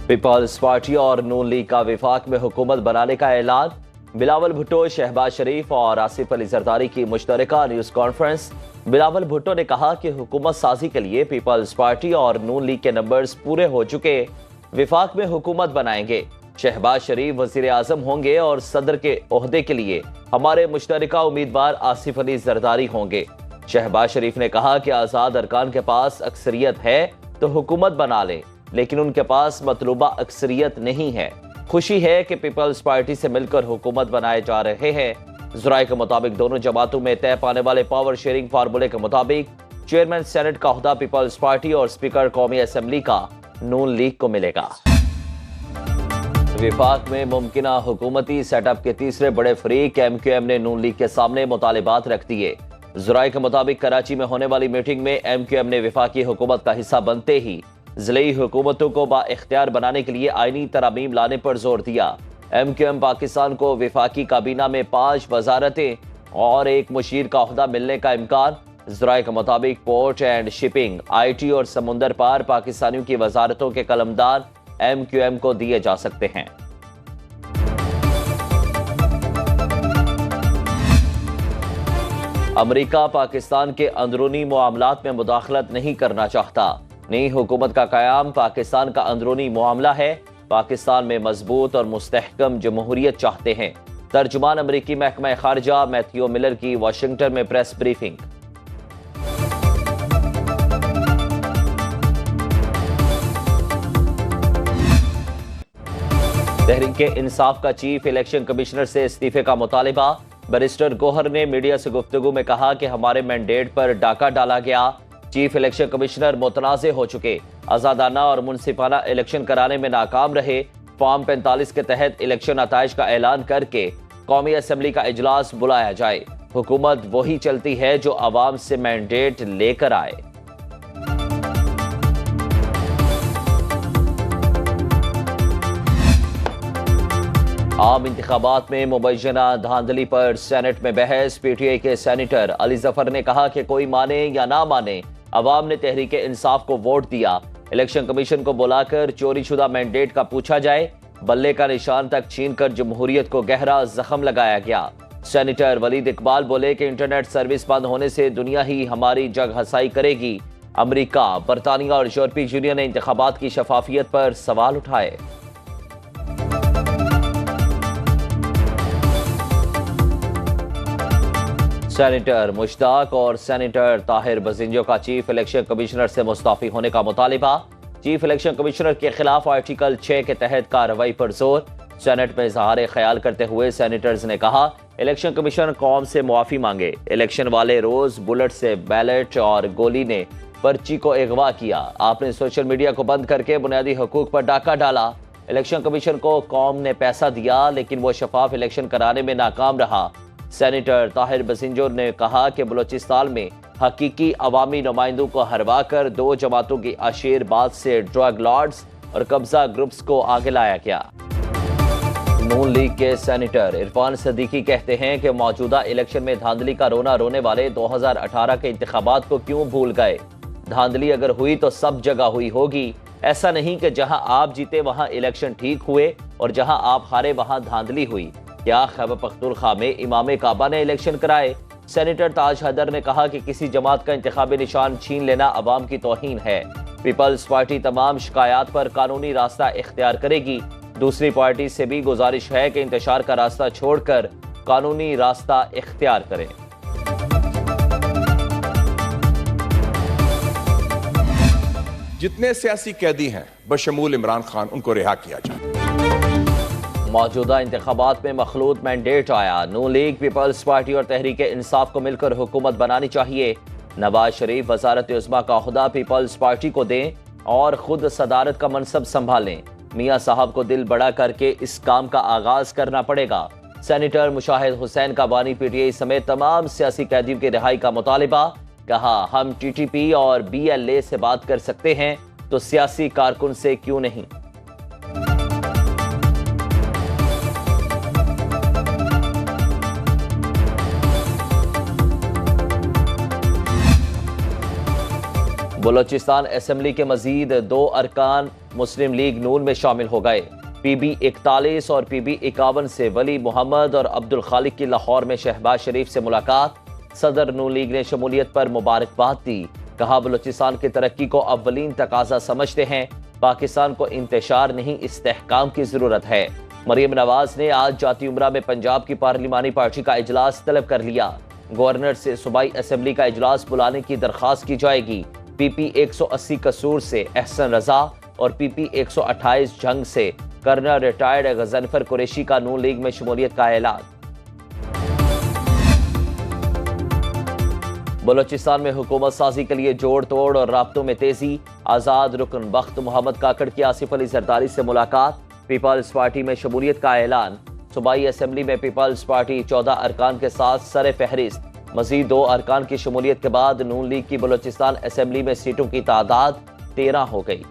Peoples party और नून league का विफाक में हुकूमत बनाने का ऐलान। बिलावल भुट्टो, शहबाज शरीफ और आसिफ अली जरदारी की मुश्तरका न्यूज कॉन्फ्रेंस। बिलावल भुट्टो ने कहा कि हुकूमत साजी के लिए पीपल्स पार्टी और नून लीग के नंबर्स पूरे हो चुके, विफाक में हुकूमत बनाएंगे। शहबाज शरीफ वजीर आजम होंगे और सदर के ओहदे के लिए हमारे मुश्तरका उम्मीदवार आसिफ अली जरदारी होंगे। शहबाज शरीफ ने कहा कि आजाद अरकान के पास अक्सरियत है तो हुकूमत बना लें, लेकिन उनके पास मतलूबा अक्सरियत नहीं है। खुशी है कि पीपल्स पार्टी से मिलकर हुकूमत बनाए जा रहे हैं। ज़राए के मुताबिक दोनों जमातों में तय पाने वाले पावर शेयरिंग फार्मूले के मुताबिक चेयरमैन सेनेट का ओहदा पीपल्स पार्टी और स्पीकर कौमी असेंबली का नून लीग को मिलेगा। विफाक में मुमकिना हुकूमती सेटअप के तीसरे बड़े फरीक MQM ने नून लीग के सामने मुतालिबात रख दिए। ज़राए के मुताबिक कराची में होने वाली मीटिंग में MQM ने विफाकी हुकूमत का हिस्सा बनते ही ज़िली हुकूमतों को बाइख्तियार बनाने के लिए आईनी तरमीम लाने पर जोर दिया। MQM पाकिस्तान को विफाकी काबीना में 5 वजारतें और एक मुशीर का ओहदा मिलने का इम्कान। ज़राए के मुताबिक पोर्ट एंड शिपिंग, IT और समुंदर पार पाकिस्तानियों की वजारतों के कलमदान MQM को दिए जा सकते हैं। अमेरिका पाकिस्तान के अंदरूनी मामलात में मुदाखलत नहीं करना चाहता। नई हुकूमत का कयाम पाकिस्तान का अंदरूनी मामला है। पाकिस्तान में मजबूत और मुस्तहकम जमहूरियत चाहते हैं। तर्जुमान अमेरिकी महकमा खारजा मैथ्यू मिलर की वाशिंगटन में प्रेस ब्रीफिंग। तहरीक इंसाफ का चीफ इलेक्शन कमिश्नर से इस्तीफे का मुतालिबा। बैरिस्टर गोहर ने मीडिया से गुफ्तगू में कहा कि हमारे मैंडेट पर डाका डाला गया। चीफ इलेक्शन कमिश्नर मुतनाज़े हो चुके, आज़ादाना और मुनसिफाना इलेक्शन कराने में नाकाम रहे। फॉर्म 45 के तहत इलेक्शन नताइज का ऐलान करके कौमी असेंबली का इजलास बुलाया जाए। हुकूमत वही चलती है जो अवाम से मैंडेट लेकर आए। आम इंतखाबात में मुबैना धांधली पर सेनेट में बहस। PTI के सेनेटर अली जफर ने कहा कि कोई माने या ना माने, अवाम ने तहरीक इंसाफ को वोट दिया। इलेक्शन कमीशन को बुलाकर चोरी शुदा मैंडेट का पूछा जाए। बल्ले का निशान तक छीनकर जमहूरियत को गहरा जख्म लगाया गया। सेनेटर वलीद इकबाल बोले कि इंटरनेट सर्विस बंद होने से दुनिया ही हमारी जग हसाई करेगी। अमेरिका, बरतानिया और यूरोपीय यूनियन ने इंतखाबात की शफाफियत पर सवाल उठाए। सेनेटर मुश्ताक और सेनेटर ताहिर बजिंजो का चीफ इलेक्शन कमिश्नर से मुस्तफी होने का मुतालिबा। चीफ इलेक्शन कमिश्नर के खिलाफ आर्टिकल 6 के तहत कार्रवाई पर जोर। सेनेट में इजहार ख्याल करते हुए सेनेटर्स ने कहा, इलेक्शन कमीशन कौम से मुआफी मांगे। इलेक्शन वाले रोज बुलेट से बैलेट और गोली ने पर्ची को अगवा किया। आपने सोशल मीडिया को बंद करके बुनियादी हकूक पर डाका डाला। इलेक्शन कमीशन को कौम ने पैसा दिया, लेकिन वो शफाफ इलेक्शन कराने में नाकाम रहा। सेनेटर ताहिर बजिंजो ने कहा कि बलोचिस्तान में हकीकी अवामी नुमाइंदों को हरवा कर 2 जमातों की आशीर्वाद से ड्रग लॉर्ड्स और कब्जा ग्रुप्स को आगे लाया गया। नून लीग के सेनेटर इरफान सदीकी कहते हैं कि मौजूदा इलेक्शन में धांधली का रोना रोने वाले 2018 के इंतखाबात को क्यों भूल गए। धांधली अगर हुई तो सब जगह हुई होगी। ऐसा नहीं कि जहां आप जीते वहां इलेक्शन ठीक हुए और जहां आप हारे वहां धांधली हुई। क्या खैबर पख्तूनख्वा में इमाम काबा ने इलेक्शन कराए? सेनेटर ताज हैदर ने कहा कि किसी जमात का इंतखाबी निशान छीन लेना अवाम की तौहीन है। पीपल्स पार्टी तमाम शिकायत पर कानूनी रास्ता इख्तियार करेगी। दूसरी पार्टी से भी गुजारिश है कि इंतशार का रास्ता छोड़कर कानूनी रास्ता इख्तियार करें। जितने सियासी कैदी हैं बशमूल इमरान खान, उनको रिहा किया जाए। मौजूदा इंतखाबात में मखलूत मैंडेट आया। नून लीग, पीपल्स पार्टी और तहरीक इंसाफ को मिलकर हुकूमत बनानी चाहिए। नवाज शरीफ वजारत उज़्मा का ओहदा पीपल्स पार्टी को दें और खुद सदारत का मनसब संभालें। मियाँ साहब को दिल बड़ा करके इस काम का आगाज करना पड़ेगा। सेनेटर मुशाहिद हुसैन का बानी PTI समेत तमाम सियासी कैदियों की रिहाई का मुतालिबा। कहा, हम TTP और BLA से बात कर सकते हैं तो सियासी कारकुन से क्यों नहीं। बलोचिस्तान असेंबली के मजीद 2 अरकान मुस्लिम लीग नून में शामिल हो गए। PB 41 और PB 51 से वली मोहम्मद और अब्दुल खालिक की लाहौर में शहबाज शरीफ से मुलाकात। सदर नून लीग ने शमूलियत पर मुबारकबाद दी। कहा बलोचिस्तान की तरक्की को अव्वलीन तकाजा समझते हैं, पाकिस्तान को इंतशार नहीं इस्तेहकाम की जरूरत है। मरियम नवाज ने आज जाती उम्रा में पंजाब की पार्लिमानी पार्टी का इजलास तलब कर लिया। गवर्नर से सूबाई असेंबली का इजलास बुलाने की दरखास्त की जाएगी। PP 180 कसूर से एहसन रजा और PP 128 जंग से कर्नल रिटायर्ड गजनफर कुरैशी का नून लीग में शमूलियत का ऐलान। बलोचिस्तान में हुकूमत साजी के लिए जोड़ तोड़ और राब्तों में तेजी। आजाद रुकन बख्त मोहम्मद काकड़ की आसिफ अली जरदारी से मुलाकात। पीपल्स पार्टी में शमूलियत का ऐलान। सूबाई असेंबली में पीपल्स पार्टी 14 अरकान के साथ सरे फहरिस्त। मजीद 2 अरकान की शमूलियत के बाद नून लीग की बलोचिस्तान असेंबली में सीटों की तादाद 13 हो गई।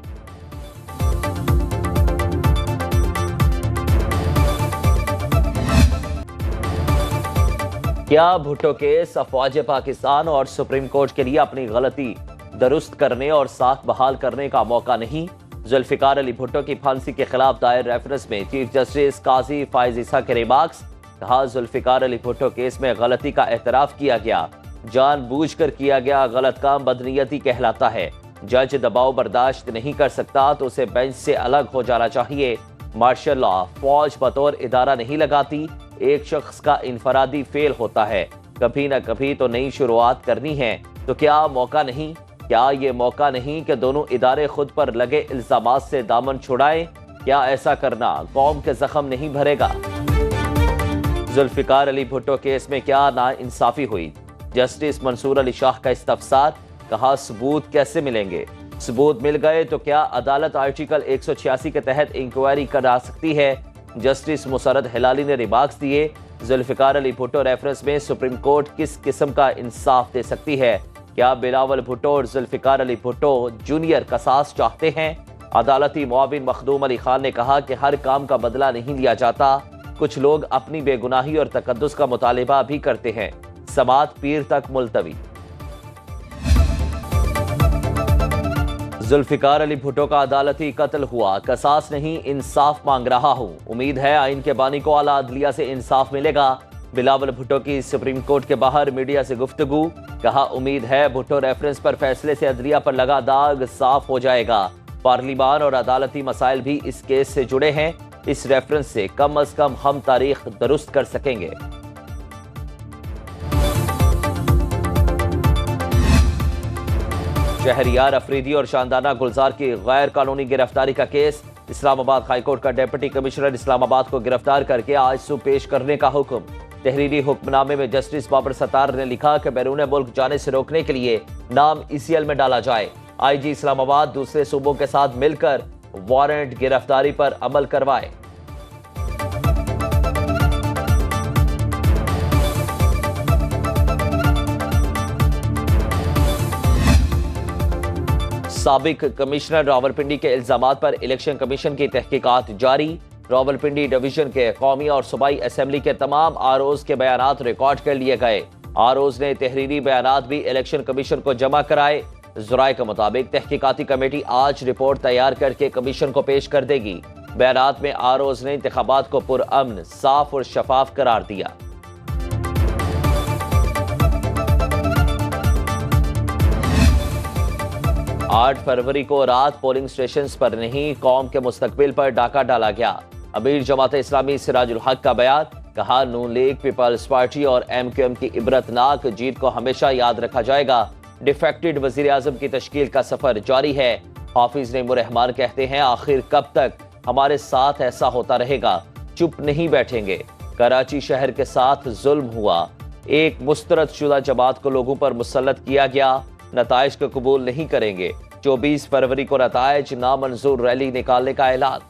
क्या भुट्टो केस अफवाज पाकिस्तान और सुप्रीम कोर्ट के लिए अपनी गलती दुरुस्त करने और साख बहाल करने का मौका नहीं? जुल्फिकार अली भुट्टो की फांसी के खिलाफ दायर रेफरेंस में चीफ जस्टिस काजी फाइज ईसा के रिमार्क्स। कहा जुल्फिकार अली भुट्टो केस में गलती का एतराफ किया गया, जानबूझकर किया गया गलत काम बदनीयती कहलाता है। जज दबाव बर्दाश्त नहीं कर सकता तो उसे बेंच से अलग हो जाना चाहिए। मार्शल लॉ फौज बतौर इदारा नहीं लगाती, एक शख्स का इनफरादी फेल होता है। कभी न कभी तो नई शुरुआत करनी है, तो क्या मौका नहीं? क्या ये मौका नहीं कि दोनों इदारे खुद पर लगे इल्जामात से दामन छुड़ाएं? क्या ऐसा करना कौम के जख्म नहीं भरेगा? जुल्फिकार अली भुट्टो केस में क्या नाइंसाफी हुई? जस्टिस मंसूर अली शाह का इस्तफसार। कहा सबूत कैसे मिलेंगे? सबूत मिल गए तो क्या अदालत आर्टिकल 186 के तहत इंक्वायरी करा सकती है? जस्टिस मुसरत हिलाली ने रिमार्क्स दिए। जुल्फिकार अली भुट्टो रेफरेंस में सुप्रीम कोर्ट किस किस्म का इंसाफ दे सकती है? क्या बिलावल भुट्टो और जुल्फिकार अली भुट्टो जूनियर कसास चाहते हैं? अदालती मुआविन मखदूम अली खान ने कहा कि हर काम का बदला नहीं लिया जाता, कुछ लोग अपनी बेगुनाही और तकद्दुस का मुतालिबा भी करते हैं। समात पीर तक मुलतवी। जुल्फिकार अली भुट्टो का अदालती कत्ल हुआ, कसास नहीं इंसाफ मांग रहा हूं। उम्मीद है आइन के बानी को आला अदलिया से इंसाफ मिलेगा। बिलावल भुट्टो की सुप्रीम कोर्ट के बाहर मीडिया से गुफ्तगू। कहा उम्मीद है भुट्टो रेफरेंस पर फैसले से अदलिया पर लगा दाग साफ हो जाएगा। पार्लिमान और अदालती मसाइल भी इस केस से जुड़े हैं। इस रेफरेंस से कम अज कम हम तारीख दुरुस्त कर सकेंगे। शहरियार अफरीदी और शानदाना गुलजार की गैर कानूनी गिरफ्तारी का केस। इस्लामाबाद हाईकोर्ट का डिप्टी कमिश्नर इस्लामाबाद को गिरफ्तार करके आज सुबह पेश करने का हुक्म। तहरीरी हुक्मनामे में जस्टिस बाबर सत्तार ने लिखा कि बैरून मुल्क जाने से रोकने के लिए नाम ECL में डाला जाए। IG इस्लामाबाद दूसरे सूबों के साथ मिलकर वारंट गिरफ्तारी पर अमल करवाए। साबिक कमिश्नर रावलपिंडी के इल्जामात पर इलेक्शन कमीशन की तहकीकात जारी। रावलपिंडी डिवीजन के कौमी और सूबाई असेंबली के तमाम ROs के बयानात रिकॉर्ड कर लिए गए। ROs ने तहरीरी बयानात भी इलेक्शन कमीशन को जमा कराए। ज़राए के मुताबिक तहकीकाती कमेटी आज रिपोर्ट तैयार करके कमीशन को पेश कर देगी। बयानात में ROs ने इंतखाबात को पुरअमन, साफ और शफाफ करार दिया। आठ फरवरी को रात पोलिंग स्टेशन पर नहीं, कौम के मुस्तकबिल पर डाका डाला गया। अमीर जमात इस्लामी सिराजुल हक का बयान। कहा नून लीग, पीपल्स पार्टी और MQM की इबरतनाक जीत को हमेशा याद रखा जाएगा। डिफेक्टेड वजीर आजम की तश्कील का सफर जारी है। हाफिज नईमुर रहमान कहते हैं आखिर कब तक हमारे साथ ऐसा होता रहेगा, चुप नहीं बैठेंगे। कराची शहर के साथ जुल्म हुआ, एक मुस्तरद शुदा जमात को लोगों पर मुसल्लत किया गया, नताइज को कबूल नहीं करेंगे। 24 फरवरी को नताइज नामंजूर रैली निकालने का ऐलान।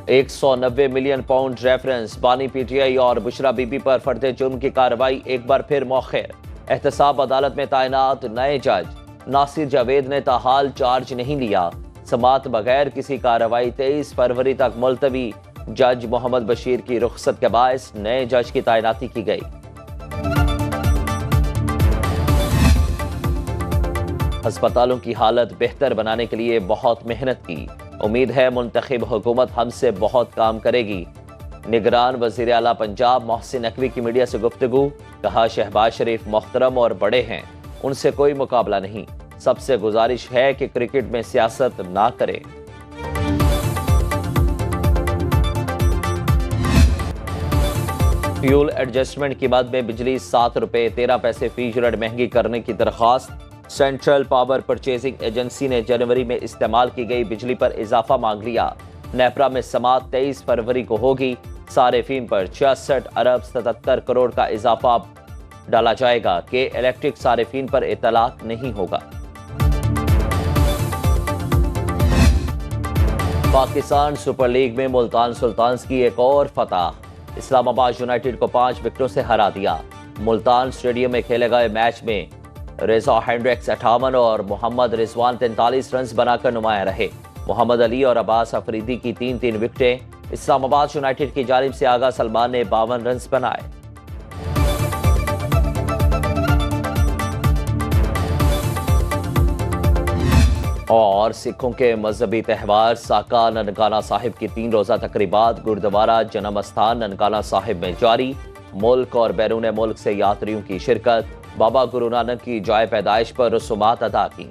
190 मिलियन पाउंड रेफरेंस। बानी PTI और बुशरा बीबी पर फर्द जुर्म की कार्रवाई एक बार फिर मौखिर। एहतसाब अदालत में तैनात नए जज नासिर जावेद ने ताहाल चार्ज नहीं लिया। समात बगैर किसी कार्रवाई 23 फरवरी तक मुलतवी। जज मोहम्मद बशीर की रुखसत के बायस नए जज की तैनाती की गई। अस्पतालों की हालत बेहतर बनाने के लिए बहुत मेहनत की। उम्मीद है मुंतखब हुकूमत हमसे बहुत काम करेगी। निगरान वज़ीर आला पंजाब मोहसिन नकवी की मीडिया से गुफ्तगू, कहा शहबाज शरीफ मोहतरम और बड़े हैं, उनसे कोई मुकाबला नहीं। सबसे गुजारिश है कि क्रिकेट में सियासत ना करें। फ्यूल एडजस्टमेंट की मद में बिजली 7 रुपए 13 पैसे फी यूनिट महंगी करने की दरख्वास्त। सेंट्रल पावर परचेजिंग एजेंसी ने जनवरी में इस्तेमाल की गई बिजली पर इजाफा मांग लिया। नेपरा में समात 23 फरवरी को होगी। सारिफीन पर 66 अरब 77 करोड़ का इजाफा डाला जाएगा कि इलेक्ट्रिक सारिफीन पर इतलाक नहीं होगा। पाकिस्तान सुपर लीग में मुल्तान सुल्तान्स की एक और फतह। इस्लामाबाद यूनाइटेड को 5 विकेटों से हरा दिया। मुल्तान स्टेडियम में खेले गए मैच में रेजा हेंड्रिक्स 58 और मोहम्मद रिजवान 43 रन बनाकर नुमाया रहे। मोहम्मद अली और अब्बास अफरीदी की 3-3 विकेटें। इस्लामाबाद यूनाइटेड की जानिब से आगा सलमान ने 52 रन बनाए। और सिखों के मजहबी त्यौहार साका ननकाना साहिब की 3 रोज़ा तकरीबात गुरुद्वारा जन्म स्थान ननकाना साहिब में जारी। मुल्क और बैरून मुल्क से यात्रियों की शिरकत। बाबा गुरु नानक की जाए पैदाइश पर रसूमात अदा की।